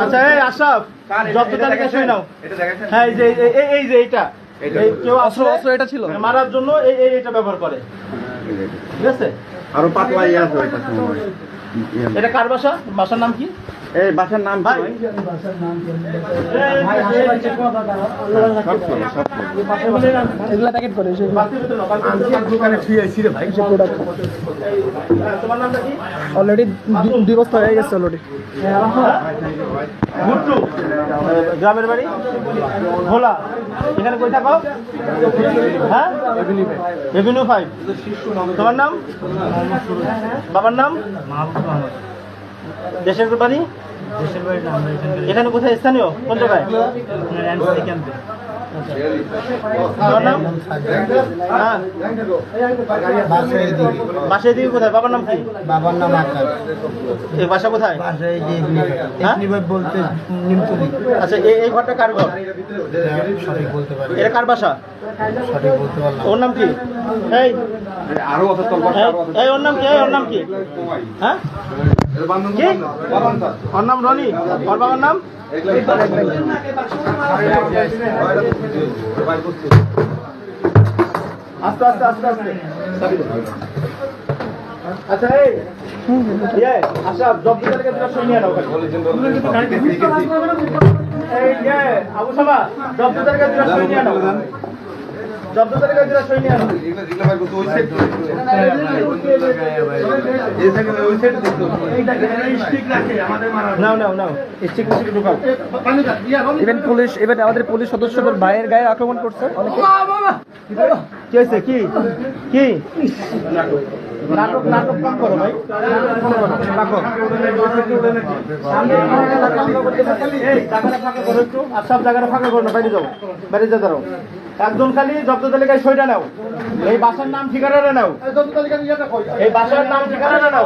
আচ্ছা এই আশরাফ জব্দ তালিকা শুনে নাও। হ্যাঁ এই যে এইটা কেউ অস্ত্র এটা ছিল মারার জন্য এইটা ব্যবহার করে, ঠিক আছে? আরো পাতলাই আছে ওই পাশে। এটা কার বাসা? বাসার নাম কি? এই বাসার নাম কি? এগুলা প্যাকেট করে দোকানে ফিরেছি রে ভাই। তোমার নামটা কি? অলরেডি 2 বছর হয়ে গেছে অলরেডি। গুট্টু গ্রামের বাড়ি ভোলা। এখানে কই থাকো? হ্যাঁ রেভিনিউ 5। তোমার নাম? বাবার নাম? দেশের বাড়ি? এখানে কোথায় স্থানীয়? কোন জায়গায়? তোমার নাম? হ্যাঁ বাসায় দিকে কোথায়? বাবার নাম কি? বাবার নাম আকাশ। এই বাসা কোথায়? হ্যাঁ? বলতে নিমতলি। আচ্ছা এই ঘরটা কার ঘর? সঠিক বলতে পারি, এটা কার বাসা? সঠিক বলতে পারলাম। ওর নাম কি? এই আরো আছে তোর বাসা আরো আছে। এই ওর নাম কি? ওর নাম কি? হ্যাঁ কি? ওর নাম রনি। ওর বাবার নাম? আস্তে আস্তে আস্তে আস্তে। আচ্ছা এই আচ্ছা জব্দ তালিকা দুটো সই নিয়ে নাও। এই আবু সাবা জব্দ তালিকা দুটো সই নিয়ে নাও। জব্দ তালিকা দুটো সই নিয়ে নাও। নাও নাও নাও স্টিক মিস্টিক ঢুকাও। ইভেন আমাদের পুলিশ সদস্যদের ভাইয়ের গায়ে আক্রমণ করছে অনেকে। কি হয়েছে? কি কি নাটক নাটক কম করো ভাই। নাটক ফাঁকা করো একটু। আর সব জায়গাটা ফাঁকা করো না, বাইরে যাও, বাইরে যা দাঁড়াও। একজন খালি জব্দ তালিকায় সইটা নাও। এই বাসার নাম ঠিকানাটা নাও। এই বাসার নাম ঠিকানাটা নাও।